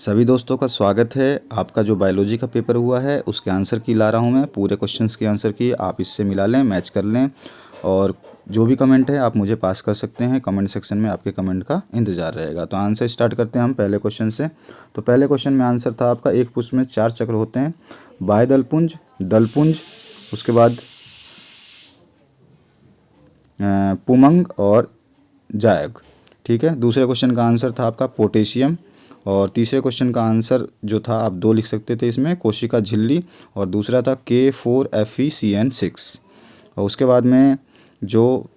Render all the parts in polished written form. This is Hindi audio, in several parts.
सभी दोस्तों का स्वागत है। आपका जो बायोलॉजी का पेपर हुआ है उसके आंसर की ला रहा हूं मैं। पूरे क्वेश्चंस के आंसर की आप इससे मिला लें, मैच कर लें और जो भी कमेंट है आप मुझे पास कर सकते हैं। कमेंट सेक्शन में आपके कमेंट का इंतज़ार रहेगा। तो आंसर स्टार्ट करते हैं हम पहले क्वेश्चन से। तो पहले क्वेश्चन में आंसर था आपका, एक पुष्प में 4 चक्र होते हैं, बाह्य दलपुंज, दलपुंज, उसके बाद पुमंग और जायक। ठीक है। दूसरे क्वेश्चन का आंसर था आपका पोटेशियम। और तीसरे क्वेश्चन का आंसर जो था आप 2 लिख सकते थे इसमें, कोशिका झिल्ली, और दूसरा था K4FeCN6। और उसके बाद में जो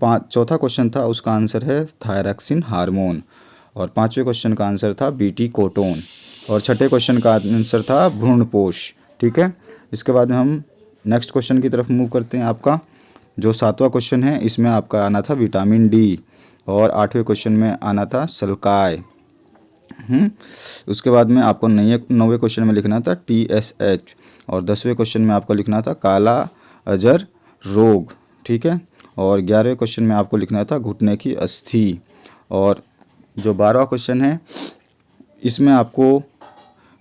चौथा क्वेश्चन था उसका आंसर है थायरॉक्सिन हार्मोन। और पांचवें क्वेश्चन का आंसर था बीटी कोटोन। और छठे क्वेश्चन का आंसर था भ्रूणपोष। ठीक है। इसके बाद में हम नेक्स्ट क्वेश्चन की तरफ मूव करते हैं। आपका जो 7वां क्वेश्चन है इसमें आपका आना था विटामिन डी, और 8वें क्वेश्चन में आना था सल्काय। उसके बाद में आपको 9वें क्वेश्चन में लिखना था TSH, और 10वें क्वेश्चन में आपको लिखना था काला अजर रोग। ठीक है। और 11वें क्वेश्चन में आपको लिखना था घुटने की अस्थि। और जो 12वां क्वेश्चन है इसमें आपको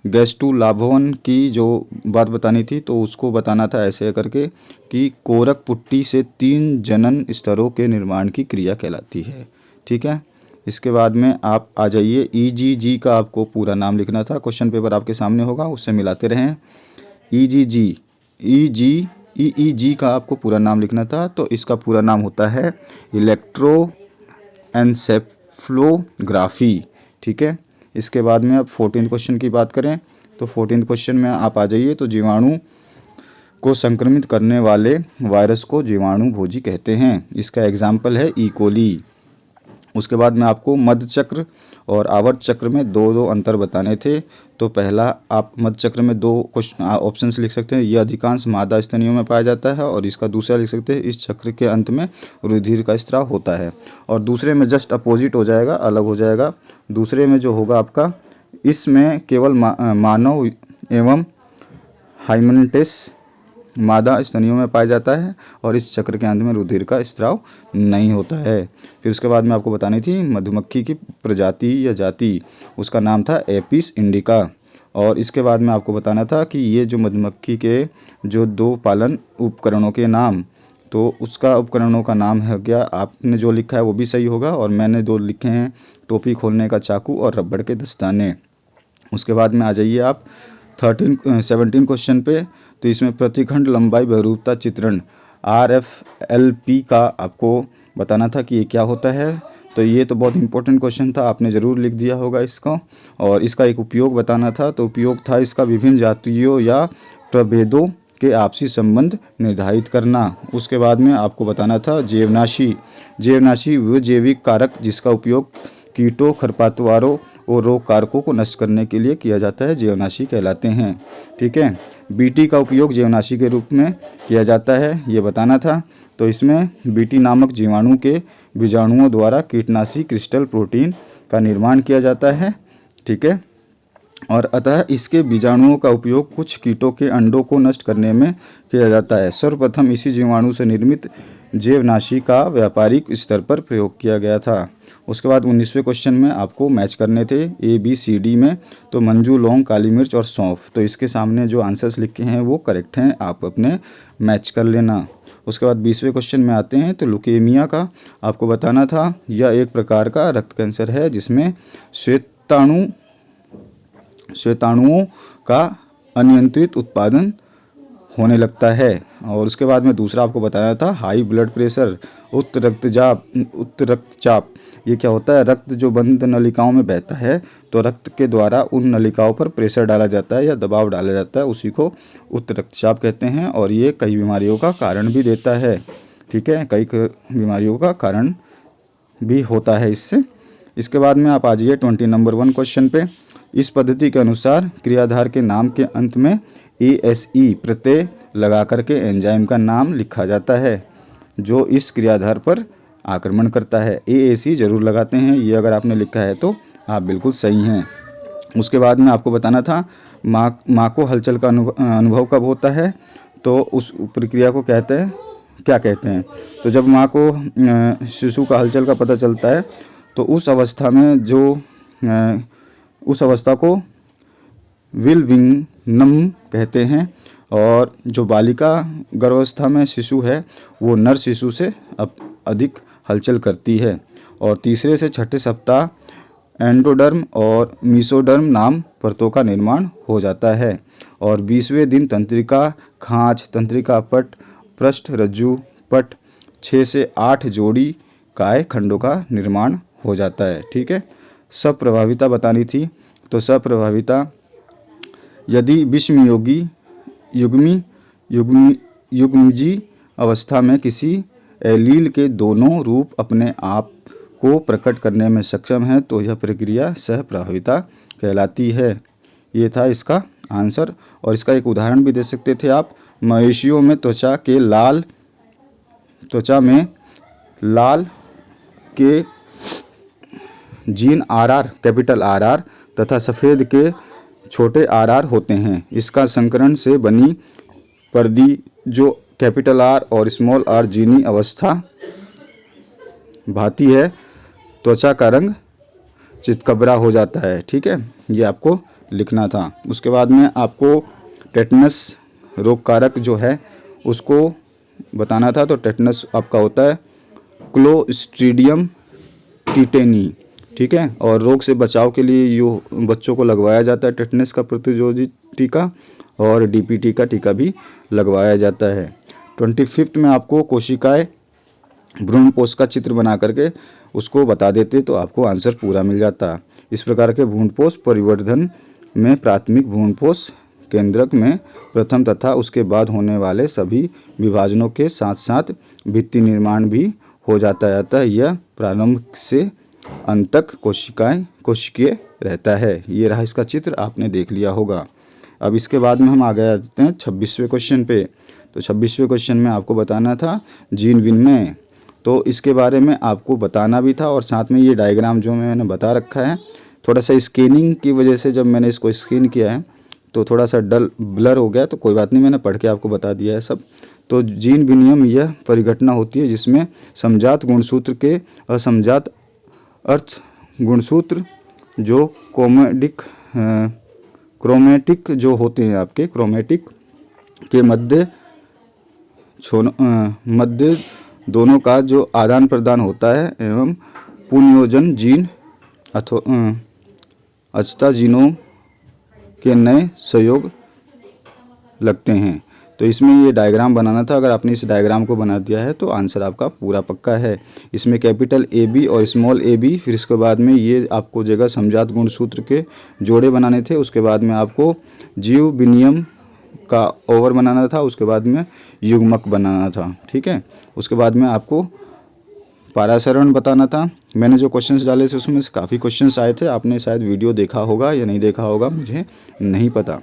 गैस्ट्रोलाभवन की जो बात बतानी थी, तो उसको बताना था ऐसे करके कि कोरक पुट्टी से 3 जनन स्तरों के निर्माण की क्रिया कहलाती है। ठीक है। इसके बाद में आप आ जाइए, EGG का आपको पूरा नाम लिखना था। क्वेश्चन पेपर आपके सामने होगा, उससे मिलाते रहें। EEG का आपको पूरा नाम लिखना था। तो इसका पूरा नाम होता है इलेक्ट्रोएन्सेफलोग्राफी। ठीक है। इसके बाद में अब 14 क्वेश्चन की बात करें तो 14 क्वेश्चन में आप आ जाइए। तो जीवाणु को संक्रमित करने वाले वायरस को जीवाणु भोजी कहते हैं। इसका एग्जाम्पल है ई कोली। उसके बाद में आपको मध्य चक्र और आवर्त चक्र में दो अंतर बताने थे। तो पहला, आप मध्य चक्र में 2 क्वेश्चन ऑप्शंस लिख सकते हैं, यह अधिकांश मादा स्तनियों में पाया जाता है। और इसका दूसरा लिख सकते हैं, इस चक्र के अंत में रुधिर का स्राव होता है। और दूसरे में जस्ट अपोजिट हो जाएगा, अलग हो जाएगा। दूसरे में जो होगा आपका, इसमें केवल मानव एवं हाइमेनेस मादा स्तनियों में पाया जाता है, और इस चक्र के अंत में रुधिर का स्राव नहीं होता है। फिर उसके बाद में आपको बतानी थी मधुमक्खी की प्रजाति या जाति, उसका नाम था एपिस इंडिका। और इसके बाद में आपको बताना था कि ये जो मधुमक्खी के जो 2 पालन उपकरणों के नाम, तो उसका उपकरणों का नाम है क्या, आपने जो लिखा है वो भी सही होगा, और मैंने 2 लिखे हैं, टोपी खोलने का चाकू और रबड़ के दस्ताने। उसके बाद में आ जाइए आप 17 क्वेश्चन पे। तो इसमें प्रतिखंड लंबाई बहुरूपता चित्रण RFLP का आपको बताना था कि ये क्या होता है। तो ये तो बहुत इंपॉर्टेंट क्वेश्चन था, आपने ज़रूर लिख दिया होगा इसको। और इसका एक उपयोग बताना था। तो उपयोग था इसका विभिन्न जातियों या प्रभेदों के आपसी संबंध निर्धारित करना। उसके बाद में आपको बताना था जैवनाशी वह जैविक कारक जिसका उपयोग कीटों, खरपतवारों और रोग कारकों को नष्ट करने के लिए किया जाता है, जैवनाशी कहलाते हैं। ठीक है। बीटी का उपयोग जैवनाशी के रूप में किया जाता है, ये बताना था। तो इसमें बीटी नामक जीवाणु के बीजाणुओं द्वारा कीटनाशी क्रिस्टल प्रोटीन का निर्माण किया जाता है। ठीक है। और अतः इसके बीजाणुओं का उपयोग कुछ कीटों के अंडों को नष्ट करने में किया जाता है। सर्वप्रथम इसी जीवाणु से निर्मित जैवनाशी का व्यापारिक स्तर पर प्रयोग किया गया था। उसके बाद 19वें क्वेश्चन में आपको मैच करने थे ABCD में। तो मंजू, लौंग, काली मिर्च और सौंफ। तो इसके सामने जो आंसर्स लिखे हैं वो करेक्ट हैं, आप अपने मैच कर लेना। उसके बाद 20वें क्वेश्चन में आते हैं। तो लुकेमिया का आपको बताना था, यह एक प्रकार का रक्त कैंसर है जिसमें श्वेताणुओं का अनियंत्रित उत्पादन होने लगता है। और उसके बाद में दूसरा आपको बताना था हाई ब्लड प्रेशर, उच्च रक्तचाप। ये क्या होता है, रक्त जो बंद नलिकाओं में बहता है, तो रक्त के द्वारा उन नलिकाओं पर प्रेशर डाला जाता है या दबाव डाला जाता है, उसी को उच्च रक्तचाप कहते हैं। और ये कई बीमारियों का कारण भी देता है। ठीक है। कई बीमारियों का कारण भी होता है इससे। इसके बाद में आप आ जाइए 20 नंबर 1 क्वेश्चन पे। इस पद्धति के अनुसार क्रियाधार के नाम के अंत में ASE प्रत्यय लगा करके एंजाइम का नाम लिखा जाता है जो इस क्रियाधार पर आक्रमण करता है। ASE जरूर लगाते हैं, ये अगर आपने लिखा है तो आप बिल्कुल सही हैं। उसके बाद में आपको बताना था माँ को हलचल का अनुभव कब होता है, तो उस प्रक्रिया को क्या कहते हैं। तो जब माँ को शिशु का हलचल का पता चलता है, तो उस अवस्था में जो उस अवस्था को विलविंगनम कहते हैं। और जो बालिका गर्भावस्था में शिशु है वो नर शिशु से अधिक हलचल करती है। और तीसरे से छठे सप्ताह एंडोडर्म और मीसोडर्म नाम परतों का निर्माण हो जाता है। और 20वें दिन तंत्रिका खांच, तंत्रिका पट, पृष्ठ रज्जु पट, 6 से 8 जोड़ी काय खंडों का निर्माण हो जाता है। ठीक है, सप्रभाविता बतानी थी। तो सप्रभाविता, यदि विषमयोगी युग्मजी अवस्था में किसी एलील के दोनों रूप अपने आप को प्रकट करने में सक्षम है तो यह प्रक्रिया सहप्रभाविता कहलाती है। ये था इसका आंसर। और इसका एक उदाहरण भी दे सकते थे आप। मवेशियों में त्वचा में लाल के जीन RR कैपिटल RR तथा सफ़ेद के छोटे RR होते हैं। इसका संकरण से बनी पर्दी जो कैपिटल R और स्मॉल r जीनी अवस्था भाती है, त्वचा का रंग चितकबरा हो जाता है। ठीक है, ये आपको लिखना था। उसके बाद में आपको टेटनस रोग कारक जो है उसको बताना था। तो टेटनस आपका होता है क्लोस्ट्रीडियम टिटेनी। ठीक है, और रोग से बचाव के लिए यो बच्चों को लगवाया जाता है टेटनस का प्रतिरोधी टीका, और DPT का टीका भी लगवाया जाता है। 25 में आपको कोशिकाएं भ्रूणपोष का चित्र बना करके उसको बता देते तो आपको आंसर पूरा मिल जाता। इस प्रकार के भ्रूणपोष परिवर्धन में प्राथमिक भ्रूणपोष केंद्रक में प्रथम तथा उसके बाद होने वाले सभी विभाजनों के साथ साथ भित्ति निर्माण भी हो जाता है। अतः यह प्रारंभ से अंत तक कोशिकीय रहता है। ये रहा इसका चित्र, आपने देख लिया होगा। अब इसके बाद में हम आगे आ जाते हैं 26वें क्वेश्चन पे। तो 26वें क्वेश्चन में आपको बताना था जीन विनिमय। तो इसके बारे में आपको बताना भी था और साथ में ये डायग्राम जो मैंने बता रखा है, थोड़ा सा स्कैनिंग की वजह से जब मैंने इसको स्कैन किया है तो थोड़ा सा ब्लर हो गया, तो कोई बात नहीं, मैंने पढ़ के आपको बता दिया है सब। तो जीन विनिमय यह परिघटना होती है जिसमें समजात गुणसूत्र के असमजात अर्थ गुणसूत्र जो क्रोमेटिक जो होते हैं आपके क्रोमेटिक के मध्य दोनों का जो आदान प्रदान होता है एवं पुनयोजन जीन अथवा अचता जीनों के नए सहयोग लगते हैं। तो इसमें ये डायग्राम बनाना था। अगर आपने इस डायग्राम को बना दिया है तो आंसर आपका पूरा पक्का है। इसमें कैपिटल AB और स्मॉल AB, फिर इसके बाद में ये आपको जगह समजात गुणसूत्र के जोड़े बनाने थे। उसके बाद में आपको जीव विनिमय का ओवर बनाना था। उसके बाद में युग्मक बनाना था। ठीक है, उसके बाद में आपको पारासरण बताना था। मैंने जो क्वेश्चंस डाले थे उसमें से काफ़ी क्वेश्चंस आए थे। आपने शायद वीडियो देखा होगा या नहीं देखा होगा, मुझे नहीं पता,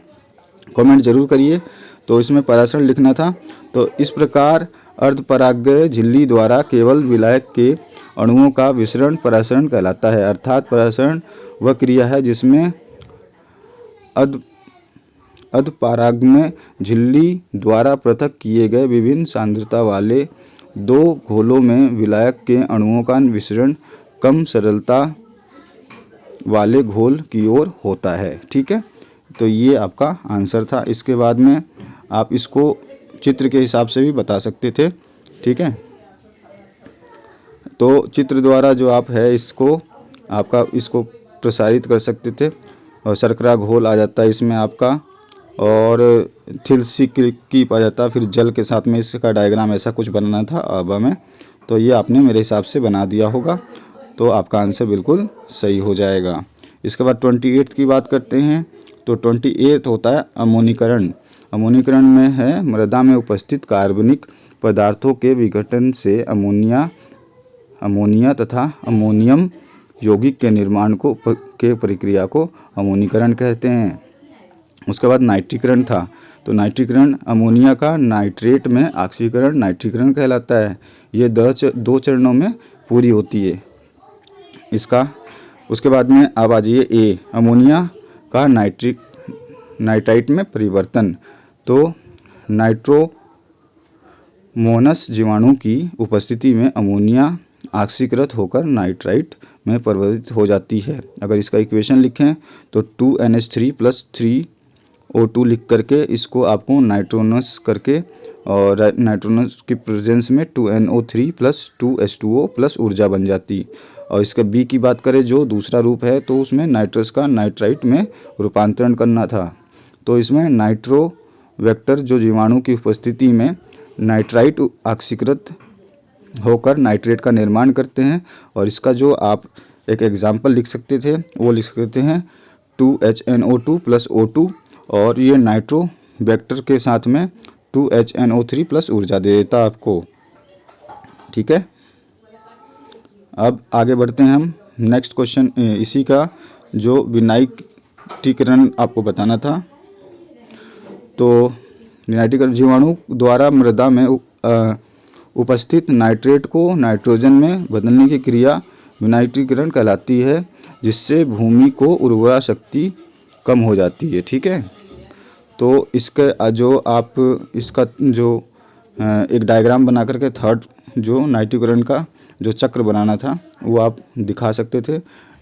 कमेंट ज़रूर करिए। तो इसमें परासरण लिखना था। तो इस प्रकार अर्धपरागय झिल्ली द्वारा केवल विलायक के अणुओं का विसरण परासरण कहलाता है। अर्थात परासरण वह क्रिया है जिसमें अर्धपरागमय झिल्ली द्वारा पृथक किए गए विभिन्न सांद्रता वाले दो घोलों में विलायक के अणुओं का विसरण कम सरलता वाले घोल की ओर होता है। ठीक है, तो ये आपका आंसर था। इसके बाद में आप इसको चित्र के हिसाब से भी बता सकते थे। ठीक है, तो चित्र द्वारा जो आप है इसको प्रसारित कर सकते थे और शर्करा घोल आ जाता है इसमें आपका, और थिलसिक आ जाता, फिर जल के साथ में इसका डायग्राम ऐसा कुछ बनाना था आबा में। तो ये आपने मेरे हिसाब से बना दिया होगा, तो आपका आंसर बिल्कुल सही हो जाएगा। इसके बाद 28 की बात करते हैं। तो 28 होता है अमोनीकरण। अमोनीकरण में है मृदा में उपस्थित कार्बनिक पदार्थों के विघटन से अमोनिया तथा अमोनियम यौगिक के निर्माण के प्रक्रिया को अमोनीकरण कहते हैं। उसके बाद नाइट्रीकरण था। तो नाइट्रीकरण अमोनिया का नाइट्रेट में ऑक्सीकरण नाइट्रीकरण कहलाता है। ये 2 चरणों में पूरी होती है इसका। उसके बाद में अब आ जाइए ए, अमोनिया का नाइट्राइट में परिवर्तन। तो नाइट्रोमोनस जीवाणु की उपस्थिति में अमोनिया ऑक्सीकृत होकर नाइट्राइट में परिवर्तित हो जाती है। अगर इसका इक्वेशन लिखें तो 2NH3 प्लस 3O2 लिख करके इसको आपको नाइट्रोनस करके और नाइट्रोनस की प्रेजेंस में 2NO3 प्लस 2H2O प्लस ऊर्जा बन जाती। और इसका बी की बात करें जो दूसरा रूप है तो उसमें नाइट्रस का नाइट्राइट में रूपांतरण करना था। तो इसमें नाइट्रो वेक्टर जो जीवाणु की उपस्थिति में नाइट्राइट ऑक्सीकृत होकर नाइट्रेट का निर्माण करते हैं। और इसका जो आप एक एग्जाम्पल लिख सकते थे वो लिख सकते हैं 2HNO2 प्लस O2 और ये नाइट्रो वेक्टर के साथ में 2HNO3 प्लस ऊर्जा दे देता आपको। ठीक है, अब आगे बढ़ते हैं हम नेक्स्ट क्वेश्चन। इसी का जो विनाइट्रीकरण आपको बताना था, तो विनाइट्रीकरण जीवाणु द्वारा मृदा में उपस्थित नाइट्रेट को नाइट्रोजन में बदलने की क्रिया विनाइट्रीकरण कहलाती है, जिससे भूमि को उर्वरा शक्ति कम हो जाती है। ठीक है, तो इसका जो आप इसका जो एक डायग्राम बना करके थर्ड जो नाइट्रीकरण का जो चक्र बनाना था वो आप दिखा सकते थे।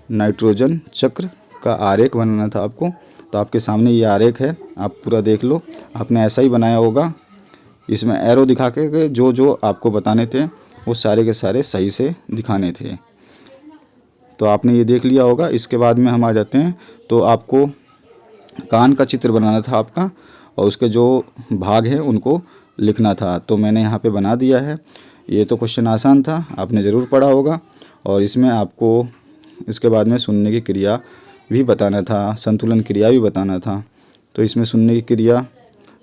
नाइट्रोजन चक्र का आरेख बनाना था आपको, तो आपके सामने ये आरेख है, आप पूरा देख लो। आपने ऐसा ही बनाया होगा, इसमें एरो दिखा के जो जो आपको बताने थे वो सारे के सारे सही से दिखाने थे। तो आपने ये देख लिया होगा। इसके बाद में हम आ जाते हैं, तो आपको कान का चित्र बनाना था आपका और उसके जो भाग हैं उनको लिखना था। तो मैंने यहाँ पे बना दिया है। ये तो क्वेश्चन आसान था, आपने ज़रूर पढ़ा होगा। और इसमें आपको इसके बाद में सुनने की क्रिया भी बताना था, संतुलन क्रिया भी बताना था। तो इसमें सुनने की क्रिया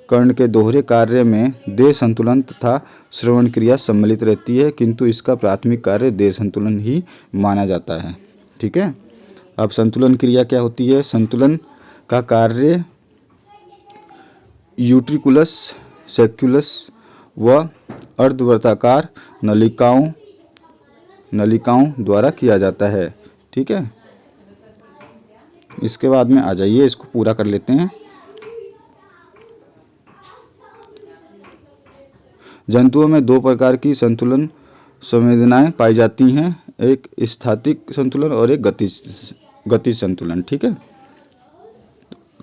कर्ण के दोहरे कार्य में देह संतुलन तथा श्रवण क्रिया सम्मिलित रहती है, किंतु इसका प्राथमिक कार्य देह संतुलन ही माना जाता है। ठीक है, अब संतुलन क्रिया क्या होती है? संतुलन का कार्य यूट्रिकुलस, सेक्युलस व अर्धवृत्ताकार नलिकाओं द्वारा किया जाता है। ठीक है, इसके बाद में आ जाइए, इसको पूरा कर लेते हैं। जंतुओं में दो प्रकार की संतुलन संवेदनाएं पाई जाती हैं, एक स्थातिक संतुलन और एक गतिज संतुलन। ठीक है,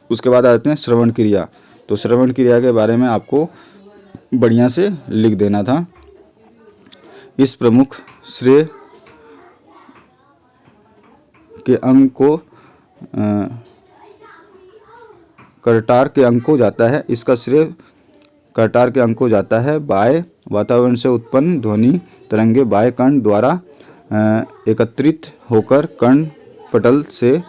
उसके बाद आ जाते हैं श्रवण क्रिया। तो श्रवण क्रिया के बारे में आपको बढ़िया से लिख देना था। इस प्रमुख श्रेय के अंग को करटार के अंग को जाता है। इसका श्रेय करटार के अंग को जाता है। बाह्य वातावरण से उत्पन्न ध्वनि तरंगे बाह्य कर्ण द्वारा एकत्रित होकर कर्ण पटल से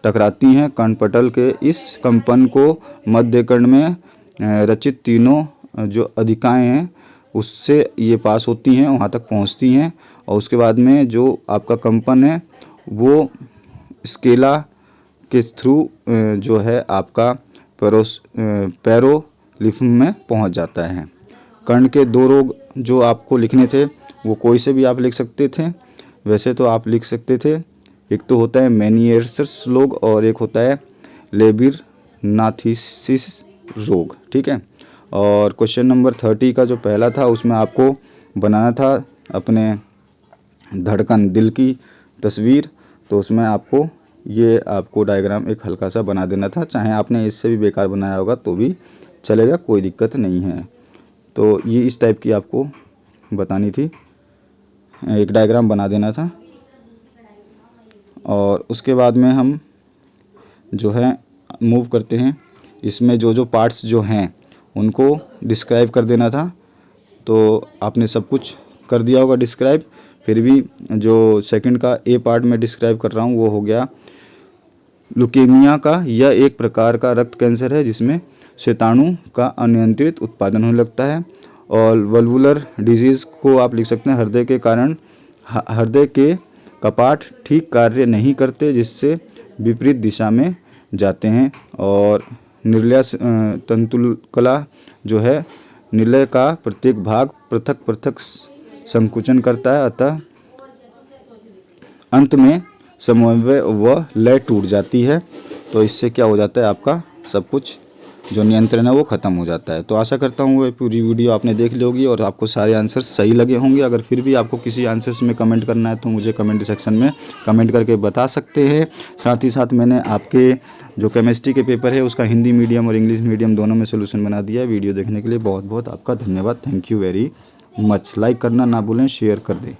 टकराती हैं। कर्ण पटल के इस कंपन को मध्य कर्ण में रचित तीनों जो अधिकाएं हैं उससे ये पास होती हैं, वहाँ तक पहुँचती हैं। और उसके बाद में जो आपका कंपन है वो स्केला के थ्रू जो है आपका पैरोलिफ्म में पहुँच जाता है। कर्ण के दो रोग जो आपको लिखने थे वो कोई से भी आप लिख सकते थे। वैसे तो आप लिख सकते थे, एक तो होता है मेनियर्स रोग और एक होता है लेबिरनाथिसिस रोग। ठीक है, और क्वेश्चन नंबर 30 का जो पहला था उसमें आपको बनाना था अपने धड़कन, दिल की तस्वीर। तो उसमें आपको डायग्राम एक हल्का सा बना देना था, चाहे आपने इससे भी बेकार बनाया होगा तो भी चलेगा, कोई दिक्कत नहीं है। तो ये इस टाइप की आपको बतानी थी, एक डायग्राम बना देना था। और उसके बाद में हम जो है मूव करते हैं। इसमें जो जो पार्ट्स जो हैं उनको डिस्क्राइब कर देना था। तो आपने सब कुछ कर दिया होगा डिस्क्राइब। फिर भी जो सेकंड का ए पार्ट में डिस्क्राइब कर रहा हूँ वो हो गया लुकेमिया का। यह एक प्रकार का रक्त कैंसर है जिसमें श्वेताणु का अनियंत्रित उत्पादन होने लगता है। और वल्वुलर डिजीज़ को आप लिख सकते हैं हृदय के कारण हृदय के कपाट ठीक कार्य नहीं करते, जिससे विपरीत दिशा में जाते हैं। और निर्लय तंतुकला जो है निर्लय का प्रत्येक भाग पृथक पृथक संकुचन करता है, अतः अंत में समन्वय व लय टूट जाती है। तो इससे क्या हो जाता है, आपका सब कुछ जो नियंत्रण है वो ख़त्म हो जाता है। तो आशा करता हूँ वो पूरी वीडियो आपने देख ली होगी और आपको सारे आंसर सही लगे होंगे। अगर फिर भी आपको किसी आंसर्स में कमेंट करना है तो मुझे कमेंट सेक्शन में कमेंट करके बता सकते हैं। साथ ही साथ मैंने आपके जो केमिस्ट्री के पेपर है उसका हिंदी मीडियम और इंग्लिश मीडियम दोनों में सोल्यूशन बना दिया है। वीडियो देखने के लिए बहुत बहुत आपका धन्यवाद। Thank you very much. Like करना ना भूलें, शेयर कर दें।